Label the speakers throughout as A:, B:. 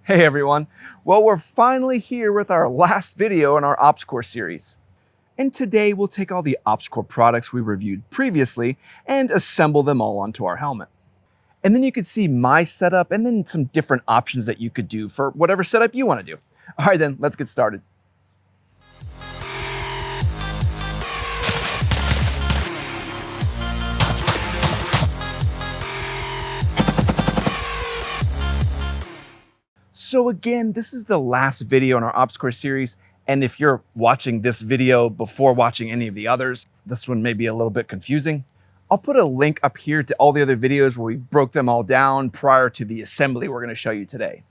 A: Hey everyone. Well, we're finally here with our last video in our OpsCore series. And today we'll take all the OpsCore products we reviewed previously and assemble them all onto our helmet. And then you could see my setup and then some different options that you could do for whatever setup you want to do. All right, then let's get started. So again, this is the last video in our OpsCore series, and if you're watching this video before watching any of the others, this one may be a little bit confusing. I'll put a link up here to all the other videos where we broke them all down prior to the assembly we're going to show you today,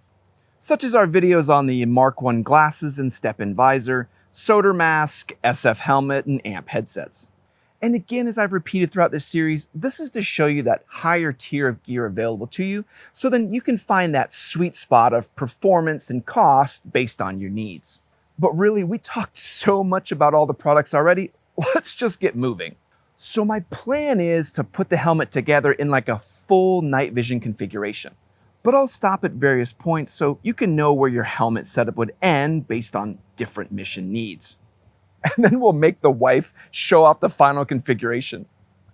A: such as our videos on the Mark I glasses and step-in visor, SOTR mask, SF helmet, and amp headsets. And again, as I've repeated throughout this series, this is to show you that higher tier of gear available to you, so then you can find that sweet spot of performance and cost based on your needs. But really, we talked so much about all the products already, let's just get moving. So my plan is to put the helmet together in like a full night vision configuration. But I'll stop at various points so you can know where your helmet setup would end based on different mission needs. And then we'll make the wife show off the final configuration.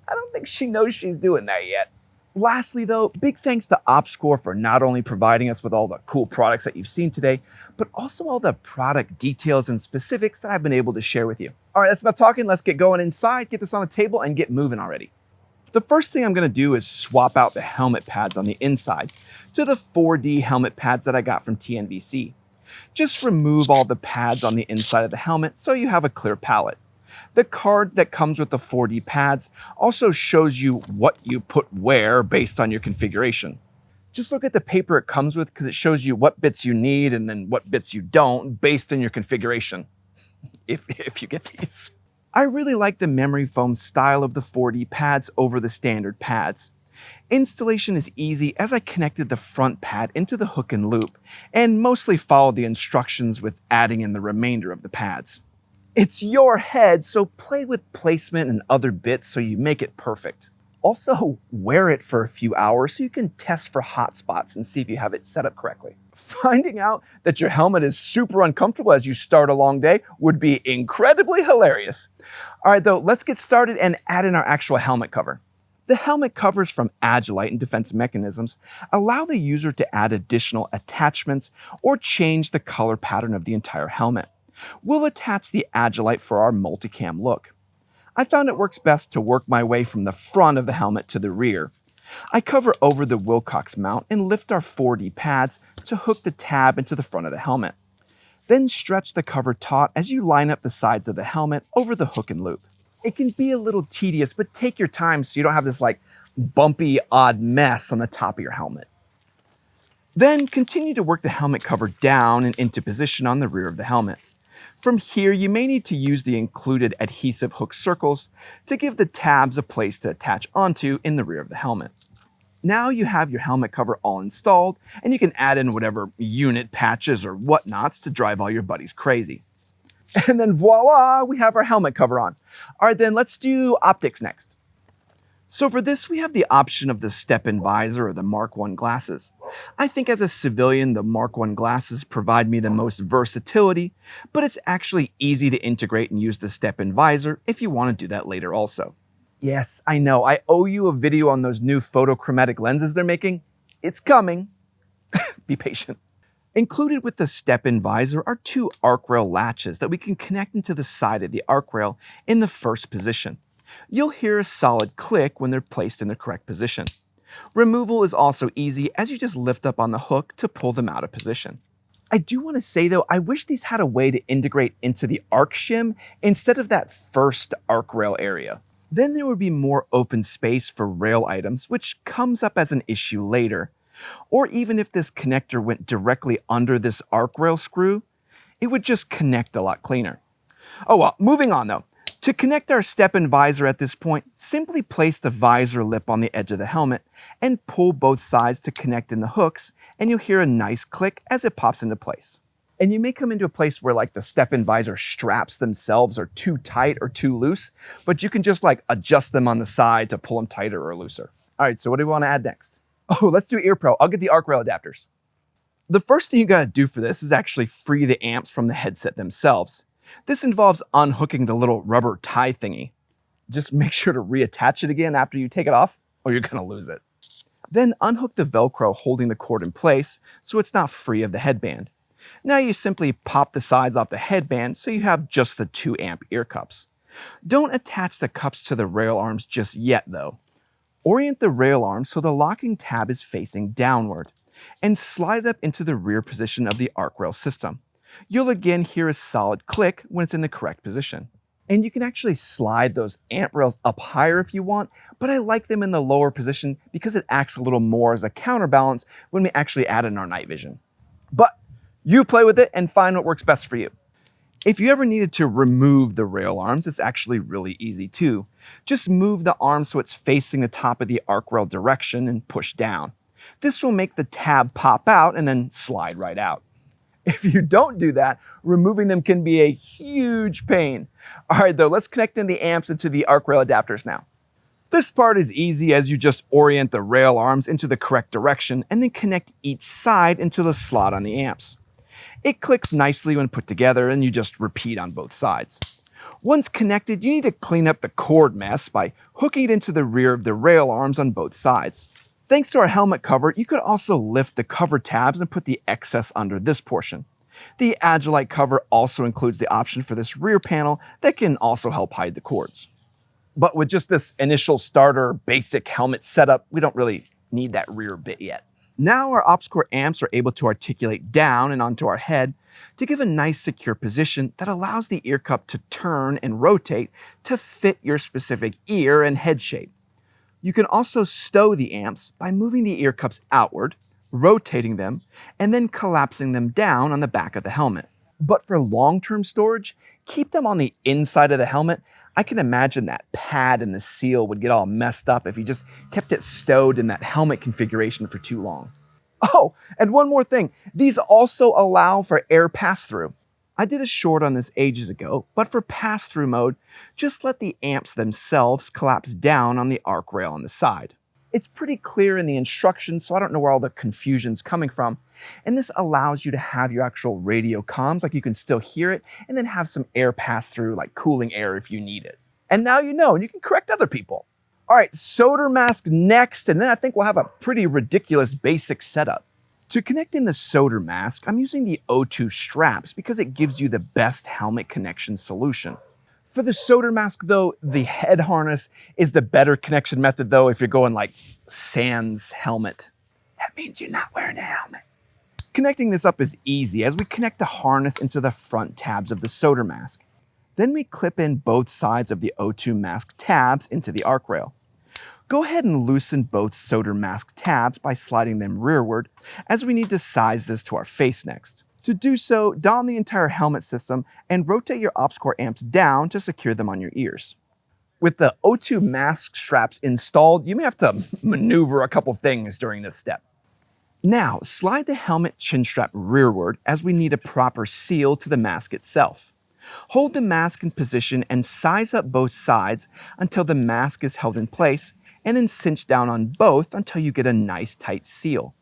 A: I don't think she knows she's doing that yet. Lastly though, big thanks to OpsCore for not only providing us with all the cool products that you've seen today, but also all the product details and specifics that I've been able to share with you. All right, that's enough talking. Let's get going inside, get this on the table, and get moving already. The first thing I'm going to do is swap out the helmet pads on the inside to the 4D helmet pads that I got from TNVC. Just remove all the pads on the inside of the helmet so you have a clear palette. The card that comes with the 4D pads also shows you what you put where based on your configuration. Just look at the paper it comes with because it shows you what bits you need and then what bits you don't based on your configuration, if you get these. I really like the memory foam style of the 4D pads over the standard pads. Installation is easy as I connected the front pad into the hook and loop and mostly followed the instructions with adding in the remainder of the pads. It's your head, so play with placement and other bits so you make it perfect. Also, wear it for a few hours so you can test for hot spots and see if you have it set up correctly. Finding out that your helmet is super uncomfortable as you start a long day would be incredibly hilarious. All right, though, let's get started and add in our actual helmet cover. The helmet covers from Agilite and Defense Mechanisms allow the user to add additional attachments or change the color pattern of the entire helmet. We'll attach the Agilite for our multicam look. I found it works best to work my way from the front of the helmet to the rear. I cover over the Wilgox mount and lift our 4D pads to hook the tab into the front of the helmet. Then stretch the cover taut as you line up the sides of the helmet over the hook and loop. It can be a little tedious, but take your time so you don't have this like bumpy, odd mess on the top of your helmet. Then continue to work the helmet cover down and into position on the rear of the helmet. From here, you may need to use the included adhesive hook circles to give the tabs a place to attach onto in the rear of the helmet. Now you have your helmet cover all installed, and you can add in whatever unit patches or whatnots to drive all your buddies crazy. And then voila, we have our helmet cover on. All right, then let's do optics next. So for this, we have the option of the step-in visor or the Mark I glasses. I think as a civilian, the Mark I glasses provide me the most versatility, but it's actually easy to integrate and use the step-in visor if you want to do that later also. Yes, I know, I owe you a video on those new photochromatic lenses they're making. It's coming. Be patient. Included with the step-in visor are two arc rail latches that we can connect into the side of the arc rail in the first position. You'll hear a solid click when they're placed in the correct position. Removal is also easy as you just lift up on the hook to pull them out of position. I do want to say though, I wish these had a way to integrate into the arc shim instead of that first arc rail area. Then there would be more open space for rail items, which comes up as an issue later. Or even if this connector went directly under this arc rail screw, it would just connect a lot cleaner. Oh well, moving on though. To connect our step-in visor at this point, simply place the visor lip on the edge of the helmet and pull both sides to connect in the hooks, and you'll hear a nice click as it pops into place. And you may come into a place where like the step-in visor straps themselves are too tight or too loose, but you can just like adjust them on the side to pull them tighter or looser. All right, so what do we want to add next? Oh, let's do ear pro. I'll get the arc rail adapters. The first thing you gotta do for this is actually free the amps from the headset themselves. This involves unhooking the little rubber tie thingy. Just make sure to reattach it again after you take it off, or you're gonna lose it. Then unhook the Velcro holding the cord in place so it's not free of the headband. Now you simply pop the sides off the headband so you have just the 2 amp ear cups. Don't attach the cups to the rail arms just yet though. Orient the rail arms so the locking tab is facing downward, and slide it up into the rear position of the arc rail system. You'll again hear a solid click when it's in the correct position. And you can actually slide those amp rails up higher if you want, but I like them in the lower position because it acts a little more as a counterbalance when we actually add in our night vision. But you play with it and find what works best for you. If you ever needed to remove the rail arms, it's actually really easy too. Just move the arm so it's facing the top of the arc rail direction and push down. This will make the tab pop out and then slide right out. If you don't do that, removing them can be a huge pain. All right though, let's connect in the amps into the arc rail adapters now. This part is easy as you just orient the rail arms into the correct direction and then connect each side into the slot on the amps. It clicks nicely when put together and you just repeat on both sides. Once connected, you need to clean up the cord mess by hooking it into the rear of the rail arms on both sides. Thanks to our helmet cover, you could also lift the cover tabs and put the excess under this portion. The Agilite cover also includes the option for this rear panel that can also help hide the cords. But with just this initial starter basic helmet setup, we don't really need that rear bit yet. Now our OpsCore amps are able to articulate down and onto our head to give a nice secure position that allows the ear cup to turn and rotate to fit your specific ear and head shape. You can also stow the amps by moving the ear cups outward, rotating them, and then collapsing them down on the back of the helmet. But for long-term storage, keep them on the inside of the helmet. I can imagine that pad and the seal would get all messed up if you just kept it stowed in that helmet configuration for too long. Oh, and one more thing. These also allow for air pass-through. I did a short on this ages ago, but for pass-through mode, just let the amps themselves collapse down on the arc rail on the side. It's pretty clear in the instructions, so I don't know where all the confusion's coming from. And this allows you to have your actual radio comms, like you can still hear it, and then have some air pass-through, like cooling air if you need it. And now you know, and you can correct other people. All right, solder mask next, and then I think we'll have a pretty ridiculous basic setup. To connect in the solder mask, I'm using the O2 straps because it gives you the best helmet connection solution. For the solder mask though, the head harness is the better connection method though if you're going like sans helmet. That means you're not wearing a helmet. Connecting this up is easy as we connect the harness into the front tabs of the solder mask. Then we clip in both sides of the O2 mask tabs into the arc rail. Go ahead and loosen both solder mask tabs by sliding them rearward, as we need to size this to our face next. To do so, don the entire helmet system and rotate your OpsCore amps down to secure them on your ears. With the O2 mask straps installed, you may have to maneuver a couple things during this step. Now, slide the helmet chin strap rearward as we need a proper seal to the mask itself. Hold the mask in position and size up both sides until the mask is held in place, and then cinch down on both until you get a nice tight seal.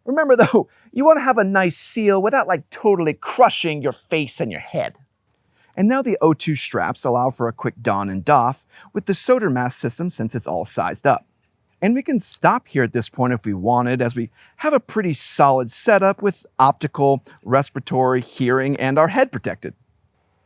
A: Remember though, you want to have a nice seal without like totally crushing your face and your head. And now the O2 straps allow for a quick don and doff with the solder mask system since it's all sized up. And we can stop here at this point if we wanted, as we have a pretty solid setup with optical, respiratory, hearing, and our head protected.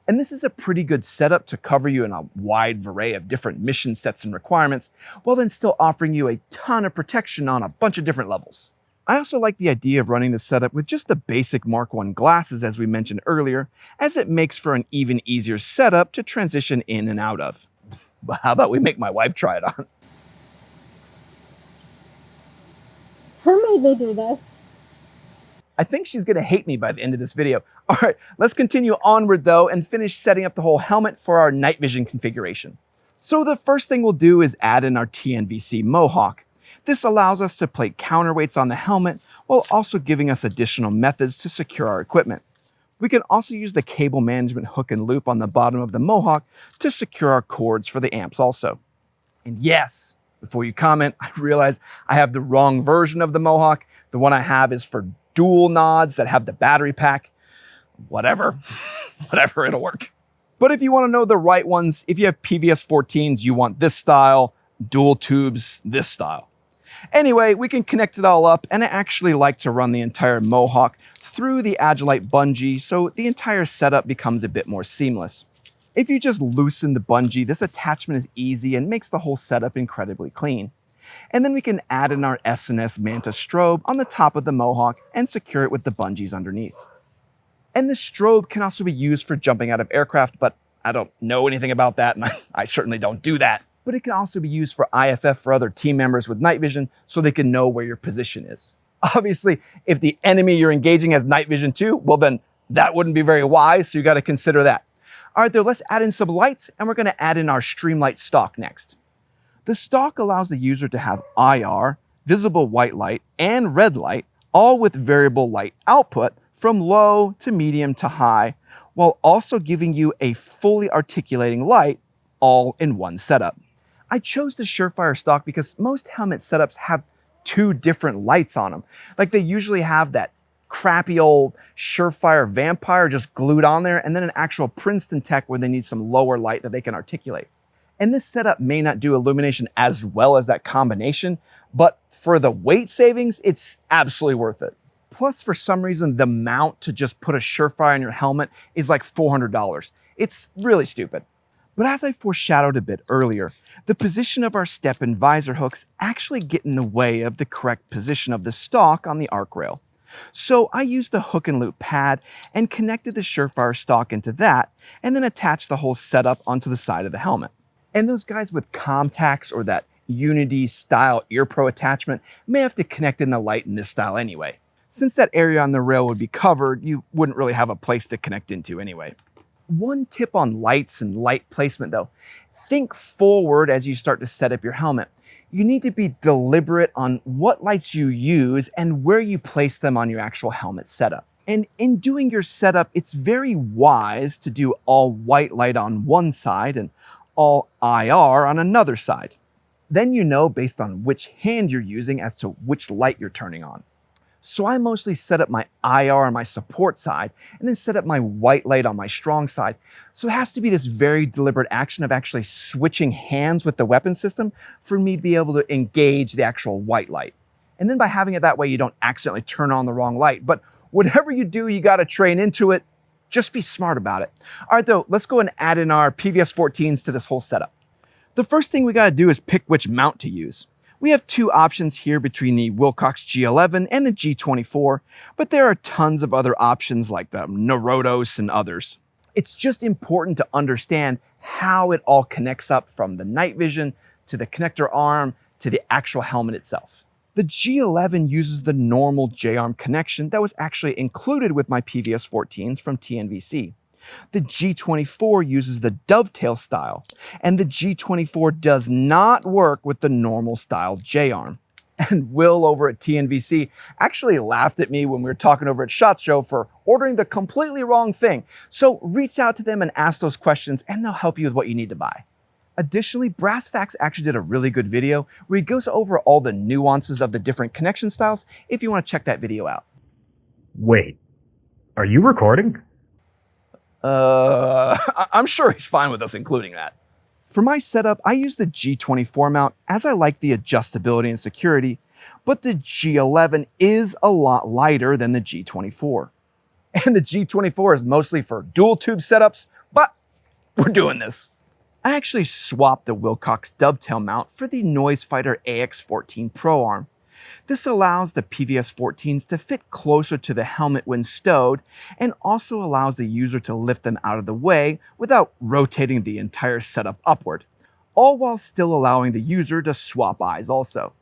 A: And this is a pretty good setup to cover you in a wide array of different mission sets and requirements, while then still offering you a ton of protection on a bunch of different levels. I also like the idea of running the setup with just the basic Mark I glasses as we mentioned earlier, as it makes for an even easier setup to transition in and out of. But how about we make my wife try it on?
B: Who made me do this?
A: I think she's gonna hate me by the end of this video. All right, let's continue onward though and finish setting up the whole helmet for our night vision configuration. So the first thing we'll do is add in our TNVC Mohawk. This allows us to place counterweights on the helmet while also giving us additional methods to secure our equipment. We can also use the cable management hook and loop on the bottom of the Mohawk to secure our cords for the amps also. And yes, before you comment, I realize I have the wrong version of the Mohawk. The one I have is for dual nods that have the battery pack. Whatever, whatever, it'll work. But if you want to know the right ones, if you have PVS 14s, you want this style, dual tubes, this style. Anyway, we can connect it all up, and I actually like to run the entire Mohawk through the Agilite bungee so the entire setup becomes a bit more seamless. If you just loosen the bungee, this attachment is easy and makes the whole setup incredibly clean. And then we can add in our S&S Manta Strobe on the top of the Mohawk and secure it with the bungees underneath. And the strobe can also be used for jumping out of aircraft, but I don't know anything about that, and I certainly don't do that. But it can also be used for IFF for other team members with night vision so they can know where your position is. Obviously, if the enemy you're engaging has night vision too, well then that wouldn't be very wise, so you got to consider that. All right, though, let's add in some lights, and we're going to add in our Streamlight Stalk next. The stalk allows the user to have IR, visible white light, and red light, all with variable light output from low to medium to high, while also giving you a fully articulating light all in one setup. I chose the Surefire stalk because most helmet setups have two different lights on them. Like they usually have that crappy old Surefire Vampire just glued on there, and then an actual Princeton Tech where they need some lower light that they can articulate. And this setup may not do illumination as well as that combination, but for the weight savings, it's absolutely worth it. Plus, for some reason, the mount to just put a Surefire on your helmet is like $400. It's really stupid. But as I foreshadowed a bit earlier, the position of our step and visor hooks actually get in the way of the correct position of the stalk on the arc rail. So I used the hook and loop pad and connected the Surefire stalk into that, and then attached the whole setup onto the side of the helmet. And those guys with Comtacs or that Unity style ear pro attachment may have to connect in the light in this style anyway. Since that area on the rail would be covered, you wouldn't really have a place to connect into anyway. One tip on lights and light placement though, think forward as you start to set up your helmet. You need to be deliberate on what lights you use and where you place them on your actual helmet setup. And in doing your setup, it's very wise to do all white light on one side and all IR on another side. Then you know based on which hand you're using as to which light you're turning on. So I mostly set up my IR on my support side and then set up my white light on my strong side. So it has to be this very deliberate action of actually switching hands with the weapon system for me to be able to engage the actual white light. And then by having it that way, you don't accidentally turn on the wrong light. But whatever you do, you got to train into it. Just be smart about it. All right, though, let's go and add in our PVS 14s to this whole setup. The first thing we got to do is pick which mount to use. We have two options here between the Wilgox G11 and the G24, but there are tons of other options like the Norotos and others. It's just important to understand how it all connects up from the night vision to the connector arm to the actual helmet itself. The G11 uses the normal J-arm connection that was actually included with my PVS 14s from TNVC. The G24 uses the Dovetail style, and the G24 does not work with the normal style J-arm. And Will over at TNVC actually laughed at me when we were talking over at SHOT Show for ordering the completely wrong thing. So reach out to them and ask those questions, and they'll help you with what you need to buy. Additionally, BrassFacts actually did a really good video where he goes over all the nuances of the different connection styles if you want to check that video out.
C: Wait, are you recording?
A: I'm sure he's fine with us including that. For my setup, I use the G24 mount as I like the adjustability and security, but the G11 is a lot lighter than the G24. And the G24 is mostly for dual tube setups, but we're doing this. I actually swapped the Wilgox Dovetail mount for the Noisefighter AX14 Pro arm. This allows the PVS 14s to fit closer to the helmet when stowed, and also allows the user to lift them out of the way without rotating the entire setup upward, all while still allowing the user to swap eyes also.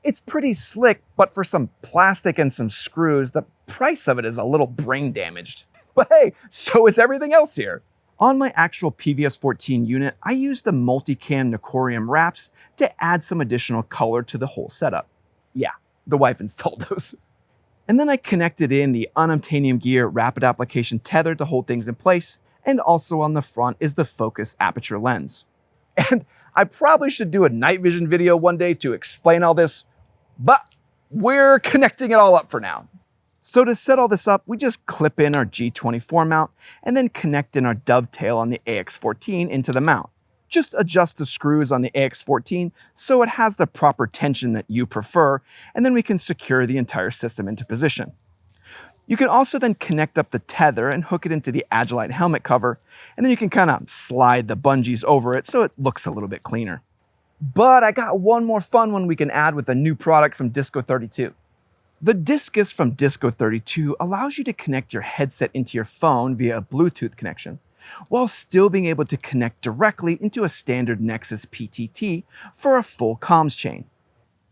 A: It's pretty slick, but for some plastic and some screws, the price of it is a little brain damaged. But hey, so is everything else here. On my actual PVS 14 unit, I used the multicam Nicorium wraps to add some additional color to the whole setup. Yeah, the wife installed those. And then I connected in the Unobtainium Gear rapid application tether to hold things in place, and also on the front is the focus aperture lens. And I probably should do a night vision video one day to explain all this, but we're connecting it all up for now. So to set all this up, we just clip in our G24 mount and then connect in our Dovetail on the AX14 into the mount. Just adjust the screws on the AX14 so it has the proper tension that you prefer, and then we can secure the entire system into position. You can also then connect up the tether and hook it into the Agilite helmet cover, and then you can kind of slide the bungees over it so it looks a little bit cleaner. But I got one more fun one we can add with a new product from Disco32. The Discus from Disco32 allows you to connect your headset into your phone via a Bluetooth connection, while still being able to connect directly into a standard Nexus PTT for a full comms chain.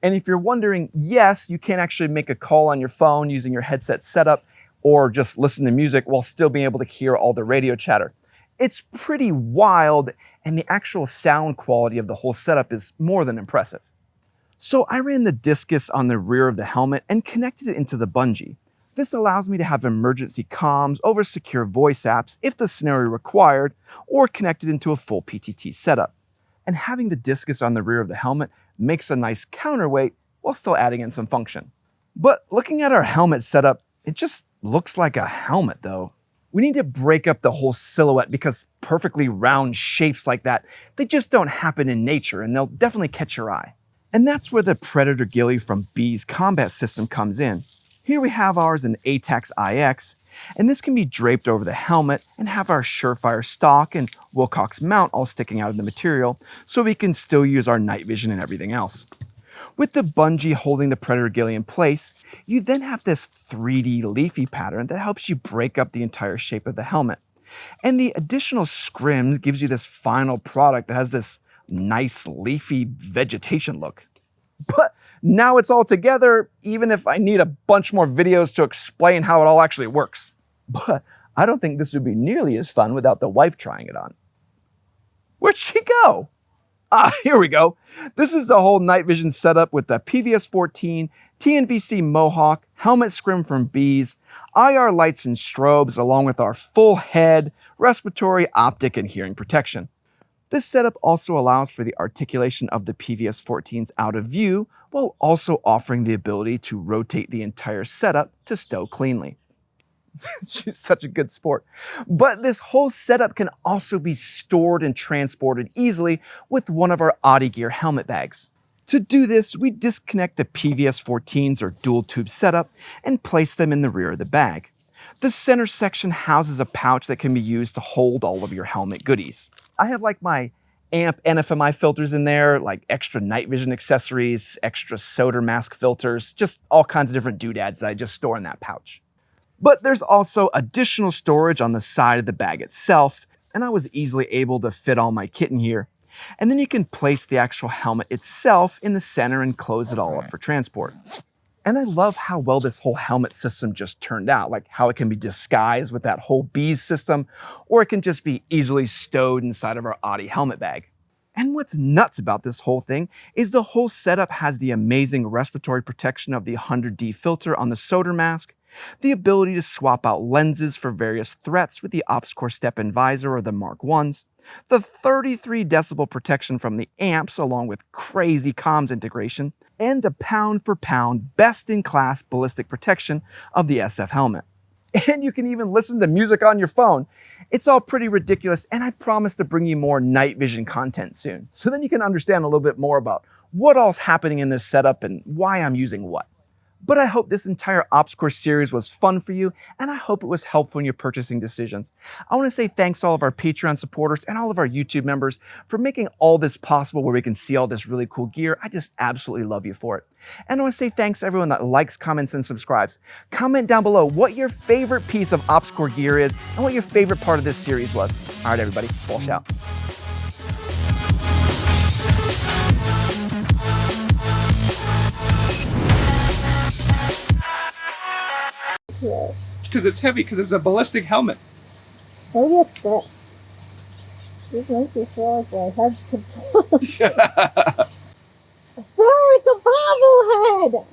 A: And if you're wondering, yes, you can actually make a call on your phone using your headset setup or just listen to music while still being able to hear all the radio chatter. It's pretty wild, and the actual sound quality of the whole setup is more than impressive. So I ran the Discus on the rear of the helmet and connected it into the bungee. This allows me to have emergency comms over secure voice apps if the scenario required, or connected into a full PTT setup. And having the Discus on the rear of the helmet makes a nice counterweight while still adding in some function. But looking at our helmet setup, it just looks like a helmet though. We need to break up the whole silhouette because perfectly round shapes like that, they just don't happen in nature and they'll definitely catch your eye. And that's where the Predator ghillie from Beez combat system comes in. Here we have ours in ATAX IX, and this can be draped over the helmet and have our Surefire stock and Wilgox mount all sticking out of the material, so we can still use our night vision and everything else. With the bungee holding the Predator ghillie in place, you then have this 3D leafy pattern that helps you break up the entire shape of the helmet. And the additional scrim gives you this final product that has this nice leafy vegetation look. But now it's all together, even if I need a bunch more videos to explain how it all actually works. But I don't think this would be nearly as fun without the wife trying it on. Where'd she go? Here we go. This is the whole night vision setup with the PVS-14, TNVC Mohawk, helmet scrim from Beez, IR lights and strobes, along with our full head, respiratory, optic, and hearing protection. This setup also allows for the articulation of the PVS-14s out of view, while also offering the ability to rotate the entire setup to stow cleanly. She's such a good sport. But this whole setup can also be stored and transported easily with one of our Otte Gear helmet bags. To do this, we disconnect the PVS-14s or dual tube setup and place them in the rear of the bag. The center section houses a pouch that can be used to hold all of your helmet goodies. I have like my amp NFMI filters in there, like extra night vision accessories, extra SOTR mask filters, just all kinds of different doodads that I just store in that pouch. But there's also additional storage on the side of the bag itself, and I was easily able to fit all my kit in here. And then you can place the actual helmet itself in the center and close it all up for transport. And I love how well this whole helmet system just turned out, like how it can be disguised with that whole Beez system, or it can just be easily stowed inside of our Otte helmet bag. And what's nuts about this whole thing is the whole setup has the amazing respiratory protection of the 100D filter on the SOTR mask, the ability to swap out lenses for various threats with the OpsCore step-in visor or the Mark 1s, the 33 decibel protection from the amps along with crazy comms integration, and the pound for pound best-in-class ballistic protection of the SF helmet. And you can even listen to music on your phone. It's all pretty ridiculous, and I promise to bring you more night vision content soon, so then you can understand a little bit more about what all's happening in this setup and why I'm using what. But I hope this entire OpsCore series was fun for you, and I hope it was helpful in your purchasing decisions. I want to say thanks to all of our Patreon supporters and all of our YouTube members for making all this possible where we can see all this really cool gear. I just absolutely love you for it. And I want to say thanks to everyone that likes, comments, and subscribes. Comment down below what your favorite piece of OpsCore gear is and what your favorite part of this series was. All right, everybody, full shout. Because it's heavy, because it's a ballistic helmet.
B: Maybe it's this. This makes me feel like my head's controlled. I feel like a bobblehead!